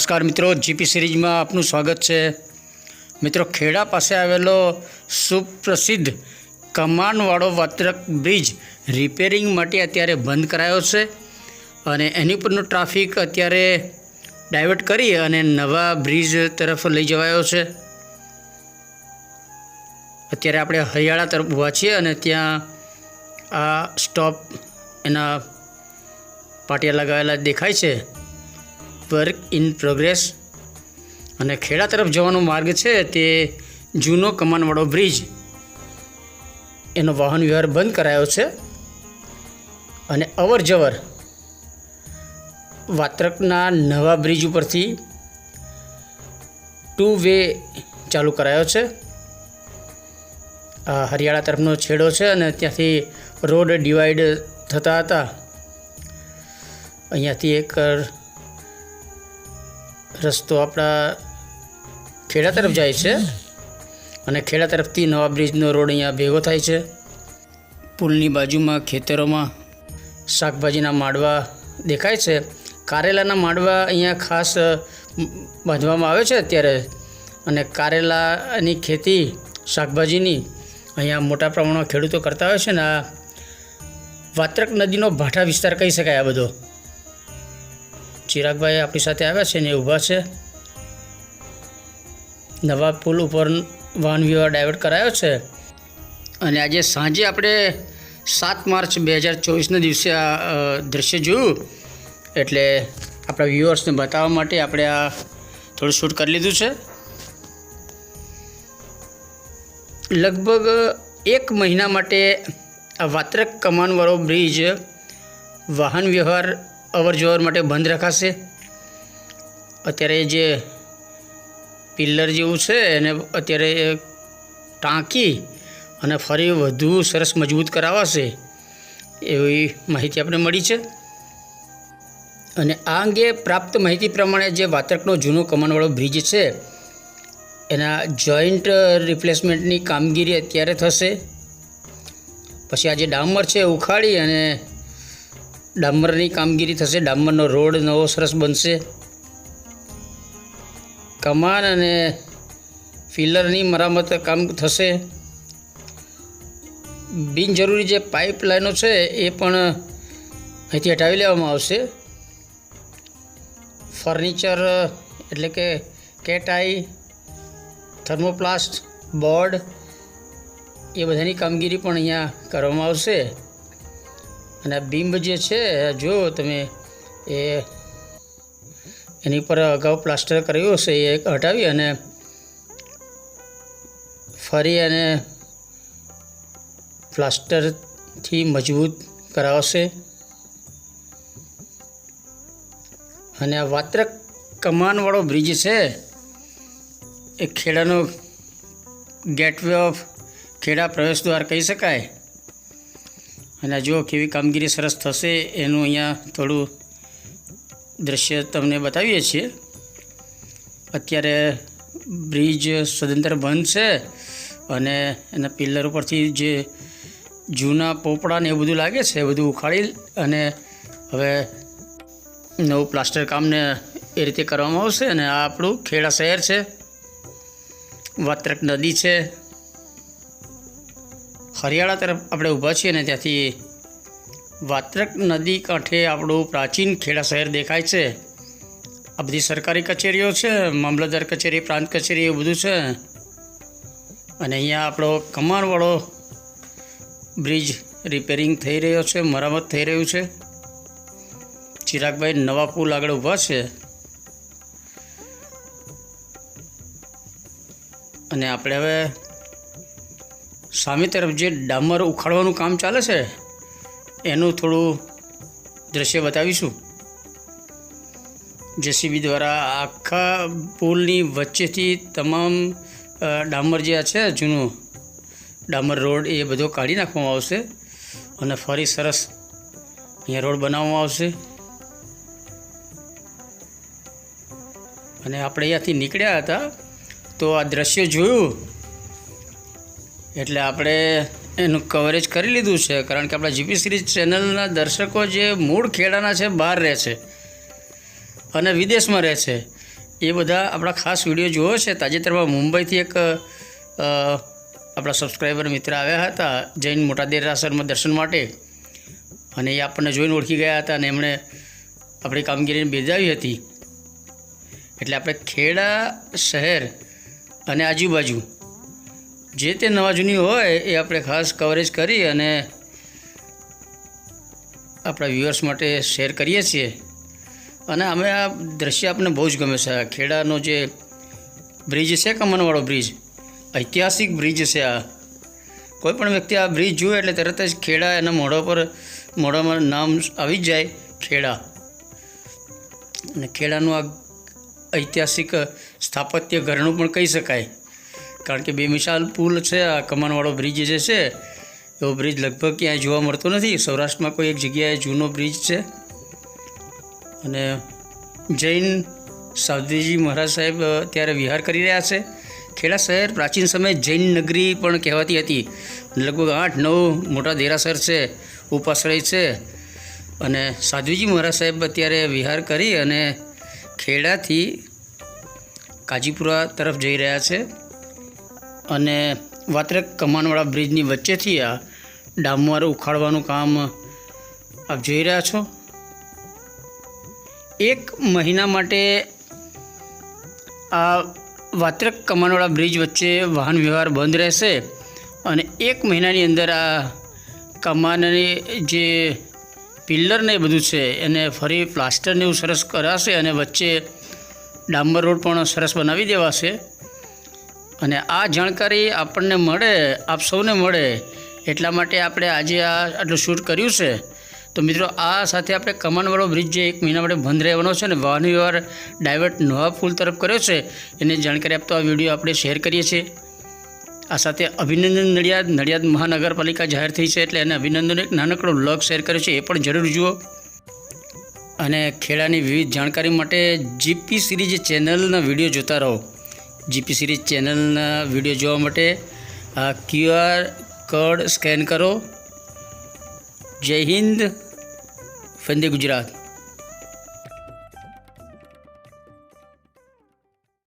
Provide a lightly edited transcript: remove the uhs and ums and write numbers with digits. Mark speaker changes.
Speaker 1: નમસ્કાર મિત્રો, જીપી સિરીઝમાં આપનું સ્વાગત છે। મિત્રો, ખેડા પાસે આવેલો સુપ્રસિદ્ધ કમાનવાળો વાત્રક બ્રિજ રિપેરિંગ માટે અત્યારે બંધ કરાયો છે અને એની પરનો ટ્રાફિક અત્યારે ડાયવર્ટ કરી અને નવા બ્રિજ તરફ લઈ જવાયો છે। અત્યારે આપણે હરિયાળા તરફ ઊભા છીએ અને ત્યાં આ સ્ટોપ એના પાટિયા લગાવેલા દેખાય છે, વર્ક ઇન પ્રોગ્રેસ। અને ખેડા તરફ જવાનો માર્ગ છે તે જૂનો કમાનવાળો બ્રિજ, એનો વાહન વ્યવહાર બંધ કરાયો છે અને અવર જવર વાત્રકના નવા બ્રિજ ઉપરથી 2 વે ચાલુ કરાયો છે। આ હરિયાળા તરફનો છેડો છે અને ત્યાંથી રોડ ડિવાઈડ થતા હતા। અહીંયાથી એક રસ્તો આપણા ખેડા તરફ જાય છે અને ખેડા તરફથી નવા બ્રિજનો રોડ અહીંયા ભેગો થાય છે। પુલની બાજુમાં ખેતરોમાં શાકભાજીના માંડવા દેખાય છે। કારેલાના માંડવા અહીંયા ખાસ બાંધવામાં આવે છે અત્યારે, અને કારેલાની ખેતી શાકભાજીની અહીંયા મોટા પ્રમાણમાં ખેડૂતો કરતા હોય છે ને આ વાત્રક નદીનો ભાઠા વિસ્તાર કહી શકાય આ બધો। ચિરાગભાઈ આપણી સાથે આવ્યા છે ને ઊભા છે। નવા પુલ ઉપર વાહન વ્યવહાર ડાયવર્ટ કરાયો છે અને આજે સાંજે આપણે 7 માર્ચ 2024ના દિવસે આ દૃશ્ય જોયું, એટલે આપણા વ્યુઅર્સને બતાવવા માટે આપણે આ થોડું શૂટ કરી લીધું છે। લગભગ 1 મહિના માટે આ વાત્રક કમાનવાળો બ્રિજ વાહન વ્યવહાર અવર જવર માટે બંધ રખાશે। અત્યારે જે પિલ્લર જેવું છે એને અત્યારે ટાંકી અને ફરી વધુ સરસ મજબૂત કરાવાશે એવી માહિતી આપણે મળી છે। અને આ અંગે પ્રાપ્ત માહિતી પ્રમાણે જે વાત્રકનો જૂનો કમાનવાળો બ્રિજ છે એના જોઈન્ટ રિપ્લેસમેન્ટની કામગીરી અત્યારે થશે। પછી આ જે ડામર છે ઉખાડી અને ડામરની કામગીરી થશે, ડામરનો રોડ નવો સરસ બનશે। કમાન અને ફિલરની મરામત કામ થશે। બિનજરૂરી જે પાઇપલાઇનો છે એ પણ અહીંથી હટાવી લેવામાં આવશે। ફર્નિચર એટલે કે કેટાઈ, થર્મોપ્લાસ્ટ, બોર્ડ એ બધાની કામગીરી પણ અહીંયા કરવામાં આવશે। અને આ બીંબ જે છે જો તમે એની પર અગાઉ પ્લાસ્ટર કર્યું હશે એ હટાવી અને ફરી અને પ્લાસ્ટરથી મજબૂત કરાવશે। અને આ વાત્રક કમાનવાળો બ્રિજ છે એ ખેડાનો ગેટવે ઓફ ખેડા પ્રવેશ દ્વાર કહી શકાય। અને જો કેવી કામગીરી સરસ થશે એનું અહીંયા થોડું દૃશ્ય તમને બતાવીએ છીએ। અત્યારે બ્રિજ સદંતર બંધ છે અને એના પિલ્લર ઉપરથી જે જૂના પોપડા ને એવું બધું લાગે છે એ બધું ઉખાડી અને હવે નવું પ્લાસ્ટર કામને એ રીતે કરવામાં આવશે। અને આ આપણું ખેડા શહેર છે, વાત્રક નદી છે, હરિયાળા તરફ આપણે ઊભા છીએ ને ત્યાંથી વાત્રક નદી કાંઠે આપણું પ્રાચીન ખેડા શહેર દેખાય છે। આ બધી સરકારી કચેરીઓ છે, મામલતદાર કચેરી, પ્રાંત કચેરી એવું બધું છે। અને અહીંયા આપણો કમાનવાળો બ્રિજ રિપેરિંગ થઈ રહ્યો છે, મરામત થઈ રહ્યું છે। ચિરાગભાઈ નવા પુલ આગળ ઊભા છે અને આપણે હવે સામે તરફ જે ડામર ઉખાડવાનું કામ ચાલે છે એનું થોડું દૃશ્ય બતાવીશું। જેસીબી દ્વારા આખા પુલની વચ્ચેથી તમામ ડામર જે છે જૂનું ડામર રોડ એ બધો કાઢી નાખવામાં આવશે અને ફરી સરસ અહીંયા રોડ બનાવવામાં આવશે। અને આપણે અહીંયાથી નીકળ્યા હતા તો આ દૃશ્ય જોયું એટલે આપણે એનું કવરેજ કરી લીધું છે, કારણ કે આપણા જીપી સિરીઝ ચેનલના દર્શકો જે મૂળ ખેડાના છે બહાર રહે છે અને વિદેશમાં રહે છે, એ બધા આપણા ખાસ વિડીયો જોયો છે. તાજેતરમાં મુંબઈથી એક આપણા સબસ્ક્રાઈબર મિત્ર આવ્યા હતા જૈન મોટા દેરાસરમાં દર્શન માટે, અને એ આપણને જોઈને ઓળખી ગયા હતા અને એમણે આપણી કામગીરીને બિરદાવી હતી. એટલે આપણે ખેડા શહેર અને આજુબાજુ જે તે નવા જૂની હોય એ આપણે ખાસ કવરેજ કરી અને આપણા વ્યૂઅર્સ માટે શેર કરીએ છીએ. અને અમે આ દ્રશ્ય આપણને બહુ જ ગમે છે. આ ખેડાનો જે બ્રિજ છે, કમાનવાળો બ્રિજ, ઐતિહાસિક બ્રિજ છે. આ કોઈ પણ વ્યક્તિ આ બ્રિજ જુએ એટલે તરત જ ખેડા એના મોઢામાં નામ આવી જ જાય, ખેડા. અને ખેડાનું આ ઐતિહાસિક સ્થાપત્ય ઘરનું પણ કહી શકાય, કારણ કે બેમિસાલ પુલ છે. આ કમાનવાળો બ્રિજ જે છે એવો બ્રિજ લગભગ ક્યાંય જોવા મળતો નથી. સૌરાષ્ટ્રમાં કોઈ એક જગ્યાએ જૂનો બ્રિજ છે. અને જૈન સાધ્વીજી મહારાજ સાહેબ ત્યારે વિહાર કરી રહ્યા છે. ખેડા શહેર પ્રાચીન સમયે જૈન નગરી પણ કહેવાતી હતી. લગભગ 8-9 મોટા દેરાસર છે, ઉપાશ્રય છે. અને સાધ્વીજી મહારાજ સાહેબ અત્યારે વિહાર કરી અને ખેડાથી કાજીપુરા તરફ જઈ રહ્યા છે. અને વાત્રક કમાનવાળા બ્રિજની વચ્ચેથી આ ડામર ઉખાડવાનું કામ આપ જોઈ રહ્યા છો. 1 મહિના માટે આ વાત્રક કમાનવાળા બ્રિજ વચ્ચે વાહન વ્યવહાર બંધ રહેશે. અને 1 મહિનાની અંદર આ કમાનની જે પિલ્લર ને એ બધું છે એને ફરી પ્લાસ્ટર ને એવું સરસ કરાશે અને વચ્ચે ડામર રોડ પણ સરસ બનાવી દેવાશે. અને આ જાણકારી આપણને મળે, આપ સૌને મળે, એટલા માટે આપણે આજે આટલું શૂટ કર્યું છે. તો મિત્રો, આ સાથે આપણે કમાનવાળો બ્રિજ જે 1 મહિના માટે બંધ રહેવાનો છે ને વાહન વ્યવહાર ડાયવર્ટ નવા પુલ તરફ કર્યો છે એની જાણકારી આપતો આ વિડીયો આપણે શેર કરીએ છીએ. આ સાથે અભિનંદન નડિયાદ મહાનગરપાલિકા જાહેર થઈ છે એટલે એને અભિનંદન એક નાનકડો વ્લોગ શેર કર્યો છે, એ પણ જરૂર જુઓ. અને ખેડાની વિવિધ જાણકારી માટે જીપી સિરીઝ ચેનલના વિડીયો જોતા રહો. જીપી સિરીઝ ચેનલના વિડીયો જોવા માટે આ QR કોડ સ્કેન કરો. જય હિન્દ, વંદે ગુજરાત.